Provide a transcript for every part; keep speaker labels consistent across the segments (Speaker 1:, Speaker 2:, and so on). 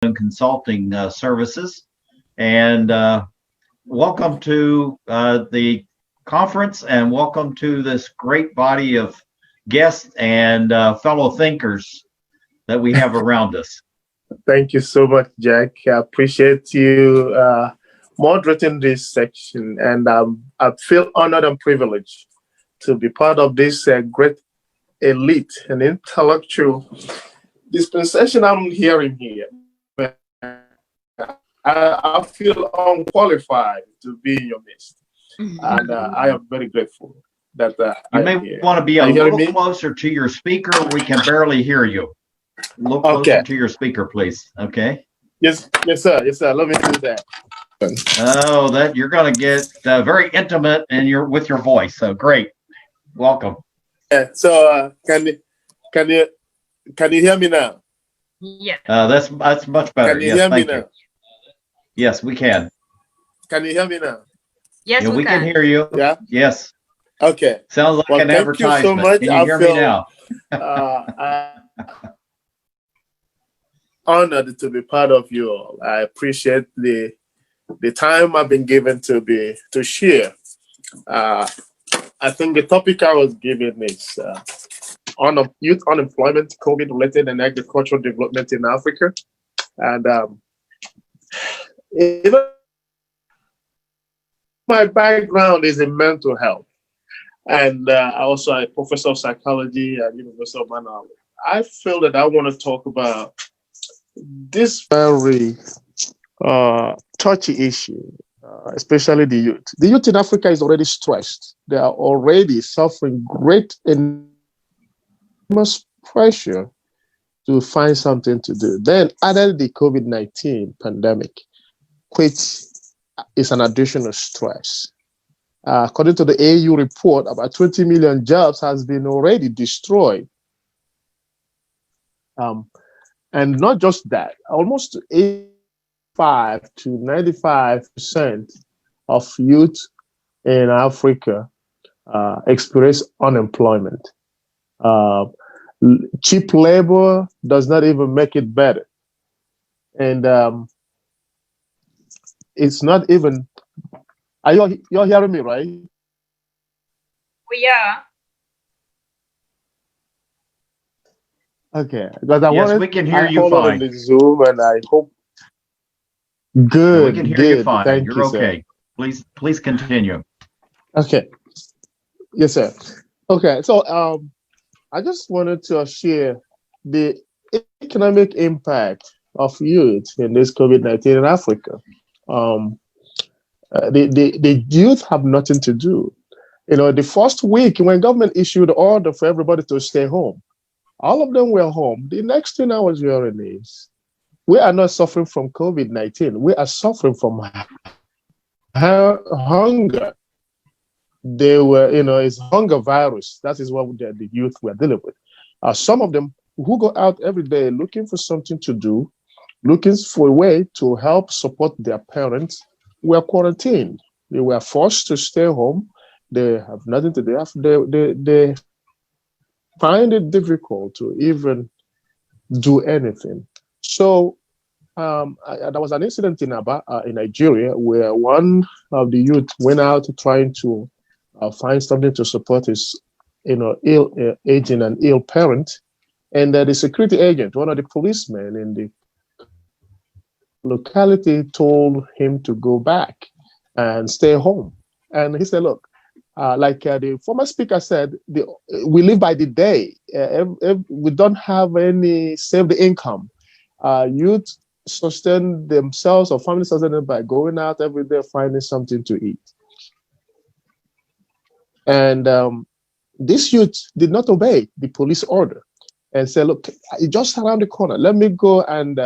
Speaker 1: and consulting services. And welcome to the conference, and welcome to this great body of guests and fellow thinkers that we have around us.
Speaker 2: Thank you so much, Jack. I appreciate you moderating this section, and I feel honored and privileged to be part of this great elite and intellectual dispensation I'm hearing here. I feel unqualified to be in your midst, and I am very grateful that
Speaker 1: you may want to be a little closer to your speaker. We can barely hear you. A little closer to your speaker, please. Okay.
Speaker 2: Yes, sir. Yes, sir. Let me do that.
Speaker 1: Oh, that you're going to get very intimate and you're with your voice. So great. Welcome.
Speaker 2: Yeah. So can you hear me now?
Speaker 3: Yeah.
Speaker 1: That's much better.
Speaker 2: Can you hear me now?
Speaker 1: Yes, we can.
Speaker 2: Can you hear me now?
Speaker 3: Yes,
Speaker 1: we can hear you.
Speaker 2: Yeah.
Speaker 1: Yes.
Speaker 2: Okay.
Speaker 1: Sounds like an advertisement.
Speaker 2: Thank you so much.
Speaker 1: Can you hear me now?
Speaker 2: Honored to be part of you all. I appreciate the time I've been given to share. I think the topic I was given is youth unemployment, COVID-related, and agricultural development in Africa. And my background is in mental health, and also a professor of psychology at University of Manali. I feel that I want to talk about this very touchy issue, especially the youth. The youth in Africa is already stressed. They are already suffering great and enormous pressure to find something to do. Then added the COVID-19 pandemic, which is an additional stress. According to the AU report, about 20 million jobs has been already destroyed. And not just that, almost 85 to 95% of youth in Africa experience unemployment. Cheap labor does not even make it better. And it's not even, you're hearing me, right?
Speaker 3: We are.
Speaker 2: Okay, because
Speaker 1: we can hear you fine.
Speaker 2: The Zoom, and I hope. Good.
Speaker 1: We can hear you fine.
Speaker 2: Thank
Speaker 1: You're
Speaker 2: you,
Speaker 1: okay.
Speaker 2: Sir.
Speaker 1: Please continue.
Speaker 2: Okay. Yes, sir. Okay, so I just wanted to share the economic impact of youth in this COVID-19 in Africa. The youth have nothing to do. The first week when government issued the order for everybody to stay home, all of them were home. The next thing I was hearing is, we are not suffering from COVID-19. We are suffering from hunger. They were, it's hunger virus. That is what the youth were dealing with. Some of them who go out every day looking for something to do, looking for a way to help support their parents, were quarantined. They were forced to stay home. They have nothing to do. They find it difficult to even do anything. So there was an incident in Nigeria where one of the youth went out trying to find something to support his, aging and ill parent, and the security agent, one of the policemen in the locality, told him to go back and stay home. And he said, "Look, like the former speaker said, we live by the day. We don't have any saved income. Youth sustain themselves, or families sustain them by going out every day, finding something to eat." And this youth did not obey the police order and said, "Look, it's just around the corner. Let me go and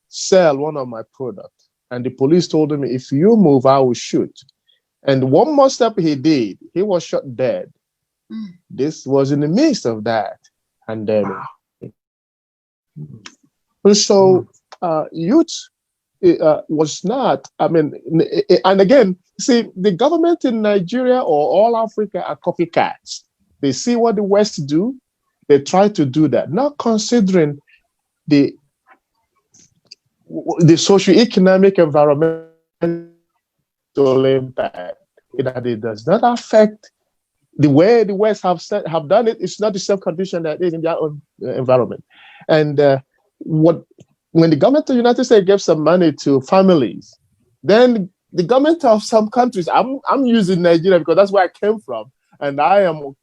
Speaker 2: sell one of my products." And the police told him, "If you move, I will shoot." And one more step he did, he was shot dead. This was in the midst of that pandemic. So youth was not, and again, see, the government in Nigeria or all Africa are copycats. They see what the West do, they try to do that, not considering the socio-economic environmental impact, that it does not affect the way the West have done it. It's not the same condition that is in their own environment. And when the government of the United States gives some money to families, then the government of some countries, I'm using Nigeria because that's where I came from, and I am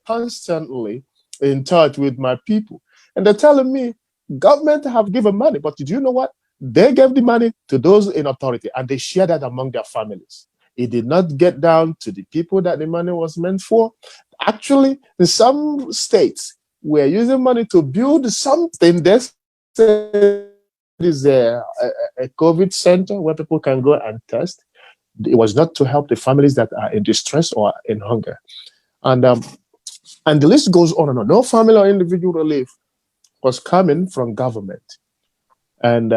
Speaker 2: constantly in touch with my people. And they're telling me, government have given money, but did you know what? They gave the money to those in authority, and they shared that among their families. It did not get down to the people that the money was meant for. Actually, in some states, we're using money to build something that is a COVID center where people can go and test. It was not to help the families that are in distress or in hunger. And the list goes on and on. No family or individual relief was coming from government. And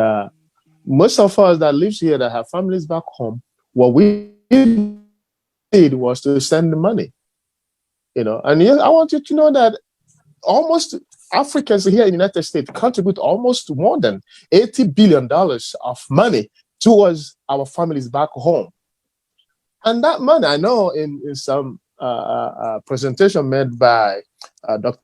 Speaker 2: most of us that lives here that have families back home, what we did was to send the money. And yes, I want you to know that almost Africans here in the United States contribute almost more than $80 billion of money towards our families back home. And that money, I know in some presentation made by Dr.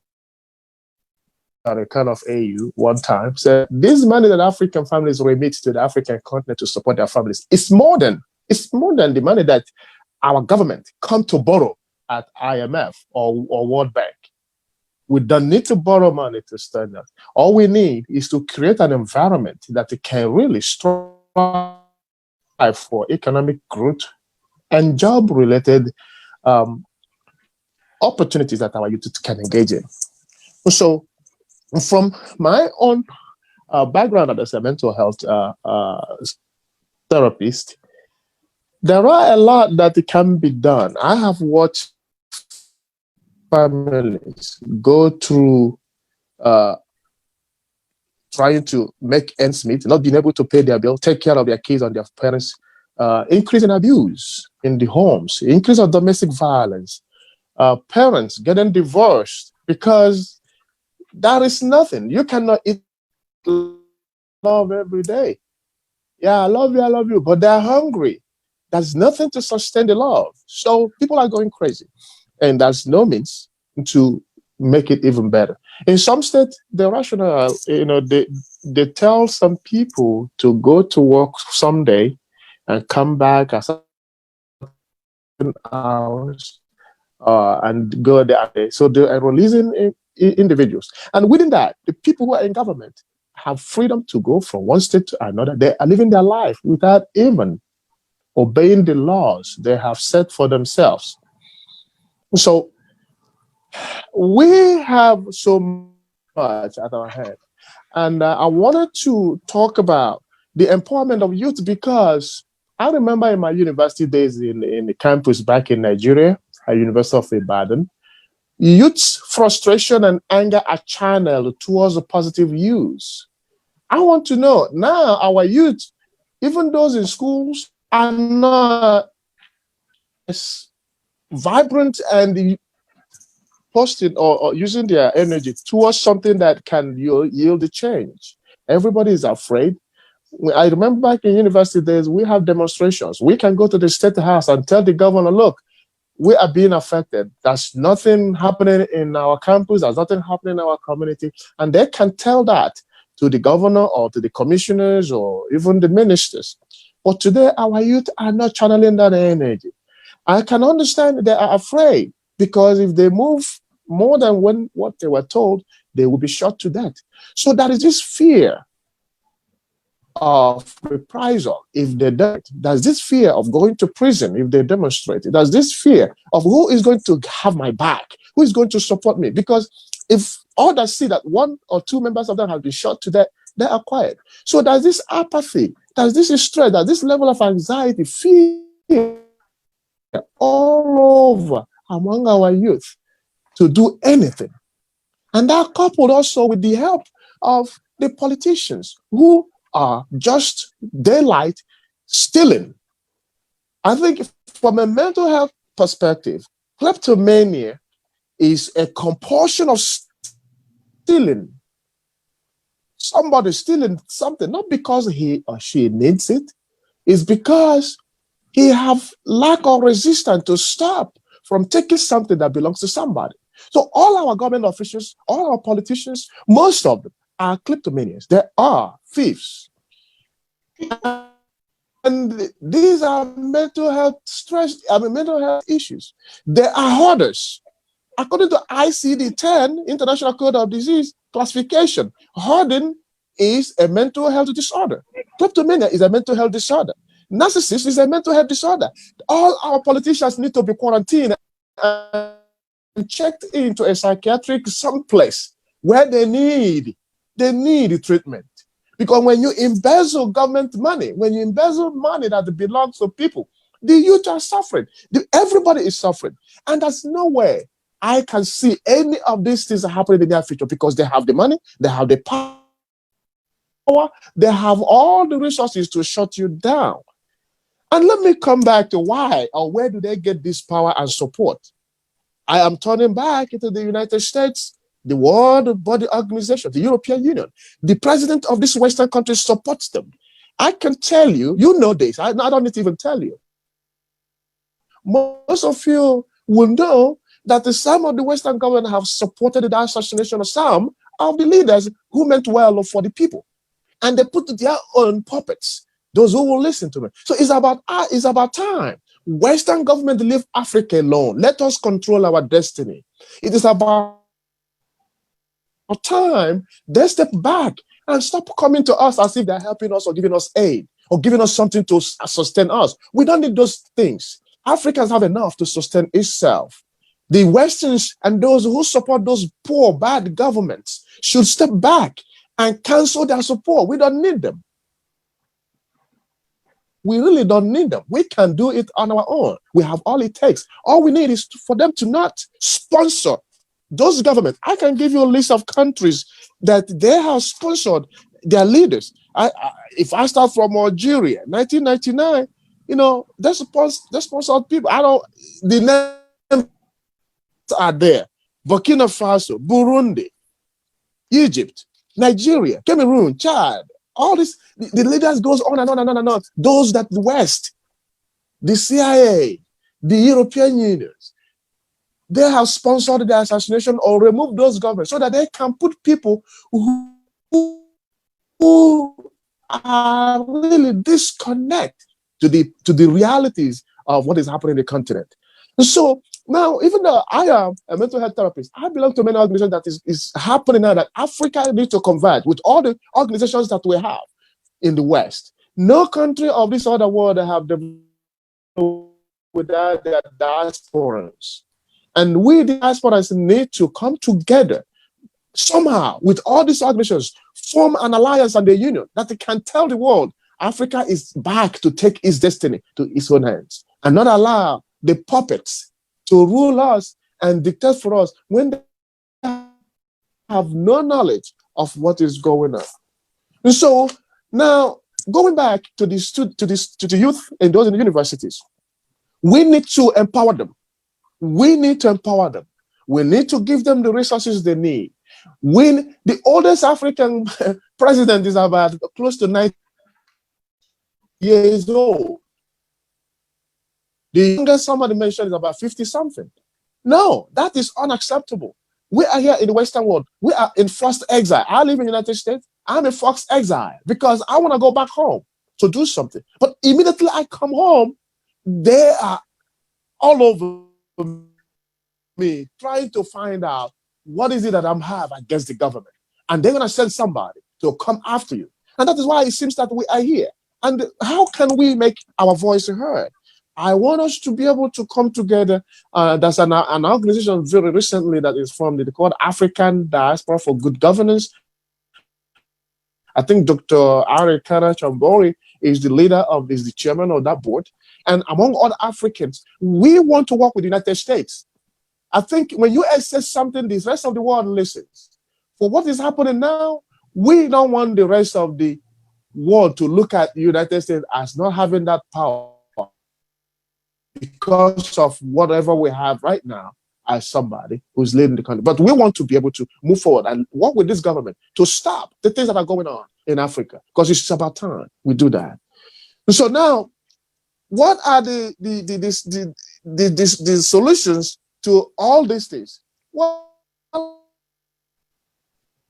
Speaker 2: Ekele of AU one time, said this money that African families remit to the African continent to support their families, it's more than the money that our government come to borrow at IMF or World Bank. We don't need to borrow money to start that. All we need is to create an environment that can really strive for economic growth and job-related opportunities that our youth can engage in. So, from my own background as a mental health therapist, there are a lot that can be done. I have watched families go through trying to make ends meet, not being able to pay their bill, take care of their kids and their parents, increase in abuse in the homes, increase of domestic violence, parents getting divorced because there is nothing. You cannot eat love every day. Yeah, I love you, but they're hungry. There's nothing to sustain the love. So people are going crazy. And there's no means to make it even better. In some states, the rationale, they tell some people to go to work someday and come back at certain hours and go there. So they are releasing individuals. And within that, the people who are in government have freedom to go from one state to another. They are living their life without even obeying the laws they have set for themselves. So we have so much at our head. And I wanted to talk about the empowerment of youth because I remember in my university days in the campus back in Nigeria, at University of Ibadan, youth's frustration and anger are channeled towards a positive use. I want to know now our youth, even those in schools, are not as vibrant and posting or using their energy towards something that can yield a change. Everybody is afraid. I remember back in university days, we have demonstrations. We can go to the state house and tell the governor, look, we are being affected. There's nothing happening in our campus. There's nothing happening in our community. And they can tell that to the governor or to the commissioners or even the ministers. But today, our youth are not channeling that energy. I can understand they are afraid because if they move more than what they were told, they will be shot to death. So there is this fear of reprisal if they don't. There's this fear of going to prison if they demonstrate. There's this fear of who is going to have my back, who is going to support me. Because if others see that one or two members of them have been shot to death, they are quiet. So there's this apathy, there's this stress, there's this level of anxiety, fear all over among our youth to do anything. And that coupled also with the help of the politicians who are just daylight stealing. I think from a mental health perspective, kleptomania is a compulsion of stealing somebody stealing something, not because he or she needs it, it's because he have lack of resistance to stop from taking something that belongs to somebody. So all our government officials, all our politicians, most of them are kleptomaniacs. They are thieves. And these are mental health mental health issues. They are hoarders. According to ICD-10, International Code of Disease Classification, hoarding is a mental health disorder. Kleptomania is a mental health disorder. Narcissism is a mental health disorder. All our politicians need to be quarantined and checked into a psychiatric someplace where they need treatment. Because when you embezzle government money, when you embezzle money that belongs to people, the youth are suffering. Everybody is suffering. And there's no way I can see any of these things happening in the near future because they have the money, they have the power, they have all the resources to shut you down. And let me come back to why or where do they get this power and support? I am turning back into the United States, the World Body Organization, the European Union. The president of this Western country supports them. I can tell you, you know this, I don't need to even tell you. Most of you will know that some of the Western government have supported the assassination of some of the leaders who meant well for the people. And they put their own puppets, those who will listen to me. So it's about time. Western government leave Africa alone. Let us control our destiny. It is about time they step back and stop coming to us as if they're helping us or giving us aid or giving us something to sustain us. We don't need those things. Africans have enough to sustain itself. The Westerns and those who support those poor, bad governments should step back and cancel their support. We don't need them. We really don't need them. We can do it on our own. We have all it takes. All we need is for them to not sponsor those governments. I can give you a list of countries that they have sponsored their leaders. If I start from Algeria, 1999, they sponsored people. The names are there. Burkina Faso, Burundi, Egypt, Nigeria, Cameroon, Chad, all this, the leaders goes on and on and on and on. Those that the West, the CIA, the European unions, they have sponsored the assassination or removed those governments so that they can put people who are really disconnect to the realities of what is happening in the continent. And so now, even though I am a mental health therapist, I belong to many organizations that is happening now that Africa needs to convert with all the organizations that we have in the West. No country of this other world have developed without their diasporans. And we, the diasporans, need to come together somehow with all these organizations, form an alliance and a union that they can tell the world Africa is back to take its destiny to its own hands and not allow the puppets to rule us and dictate for us when they have no knowledge of what is going on. And so now, going back to the youth and those in the universities, we need to empower them. We need to empower them. We need to give them the resources they need. When the oldest African president is about close to 90 years old, the youngest somebody mentioned is about 50-something. No, that is unacceptable. We are here in the Western world. We are in forced exile. I live in the United States. I'm in forced exile because I want to go back home to do something. But immediately I come home, they are all over me trying to find out what is it that I'm have against the government. And they're going to send somebody to come after you. And that is why it seems that we are here. And how can we make our voice heard? I want us to be able to come together. There's an organization very recently that is formed. It's called African Diaspora for Good Governance. I think Dr. Arikana Chambori is the chairman of that board. And among other Africans, we want to work with the United States. I think when you access something, the rest of the world listens. For what is happening now, we don't want the rest of the world to look at the United States as not having that power because of whatever we have right now. as somebody who's leading the country. But we want to be able to move forward and work with this government to stop the things that are going on in Africa, because it's about time we do that. So now, what are the solutions to all these things? Well,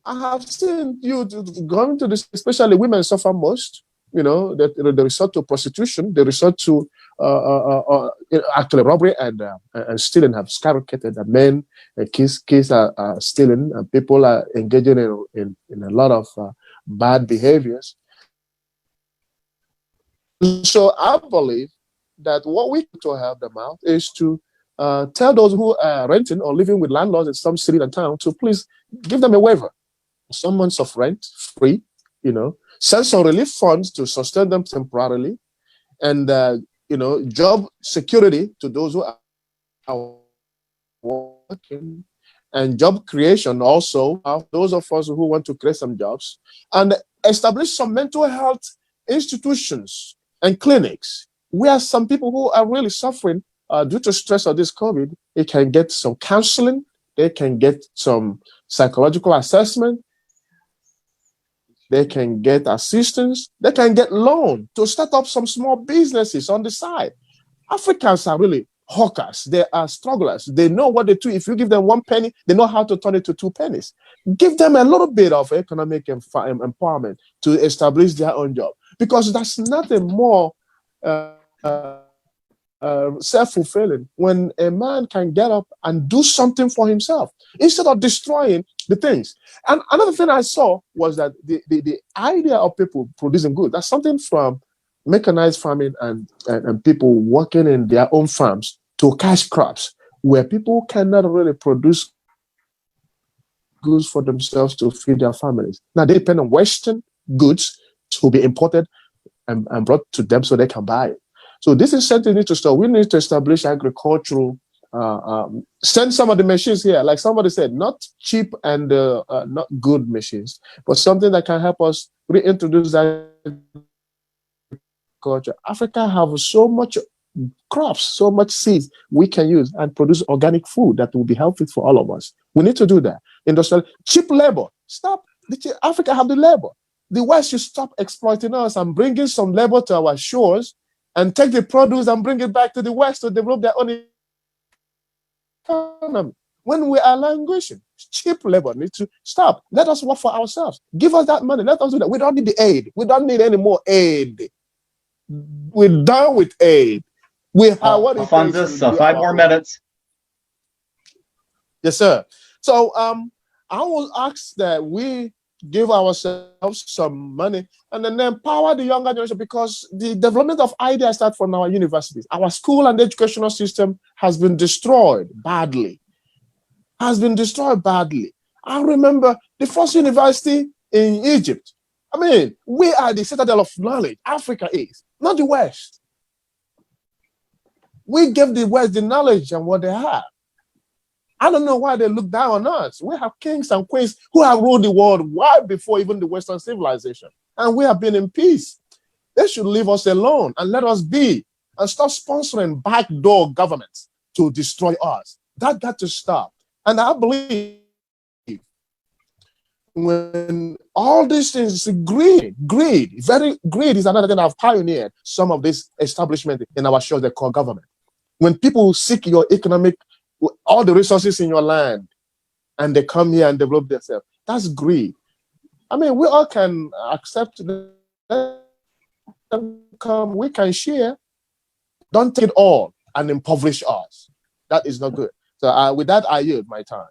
Speaker 2: I have seen you going to this, especially women suffer most. You know, they resort to prostitution, they resort to actually robbery and stealing have skyrocketed. The men, kids are stealing, and people are engaging in a lot of bad behaviors. So I believe that what we can to help them out is to tell those who are renting or living with landlords in some city and town to please give them a waiver, some months of rent free, you know, send some relief funds to sustain them temporarily, and job security to those who are working, and job creation also of those of us who want to create some jobs, and establish some mental health institutions and clinics where some people who are really suffering due to stress of this COVID, they can get some counseling, they can get some psychological assessment, they can get assistance, they can get loan to start up some small businesses on the side. Africans are really hawkers. They are strugglers. They know what they do. If you give them 1 penny, they know how to turn it to 2 pennies. Give them a little bit of economic empowerment to establish their own job, because that's nothing more self-fulfilling when a man can get up and do something for himself instead of destroying the things. And another thing I saw was that the idea of people producing goods, that's something from mechanized farming and people working in their own farms to cash crops, where people cannot really produce goods for themselves to feed their families. Now they depend on Western goods to be imported and brought to them so they can buy it. So this incentive needs to start. We need to establish agricultural, send some of the machines here, like somebody said, not cheap and not good machines, but something that can help us reintroduce agriculture. Africa have so much crops, so much seeds we can use and produce organic food that will be healthy for all of us. We need to do that. Industrial, cheap labor. Stop. Africa have the labor. The West should stop exploiting us and bringing some labor to our shores and take the produce and bring it back to the West to develop their own economy. When we are languishing, cheap labor needs to stop. Let us work for ourselves. Give us that money. Let us do that. We don't need the aid. We don't need any more aid. We're done with aid. We have what it takes
Speaker 1: Alphonsus,
Speaker 2: to do
Speaker 1: 5
Speaker 2: our
Speaker 1: more
Speaker 2: own.
Speaker 1: minutes.
Speaker 2: Yes, sir. So I will ask that we give ourselves some money and then empower the younger generation, because the development of ideas starts from our universities. Our school and educational system has been destroyed badly. I remember the first university in Egypt. I mean, we are the citadel of knowledge. Africa is, not the West. We give the West the knowledge and what they have. I don't know why they look down on us. We have kings and queens who have ruled the world way before even the Western civilization, and we have been in peace. They should leave us alone and let us be, and stop sponsoring backdoor governments to destroy us. That got to stop. And I believe when all these things, greed is another thing I've pioneered some of this establishment in our shows they call government. When people seek your economic, all the resources in your land, and they come here and develop themselves, that's greed. I mean, we all can accept that, we can share. Don't take it all and impoverish us. That is not good. So with that, I yield my time.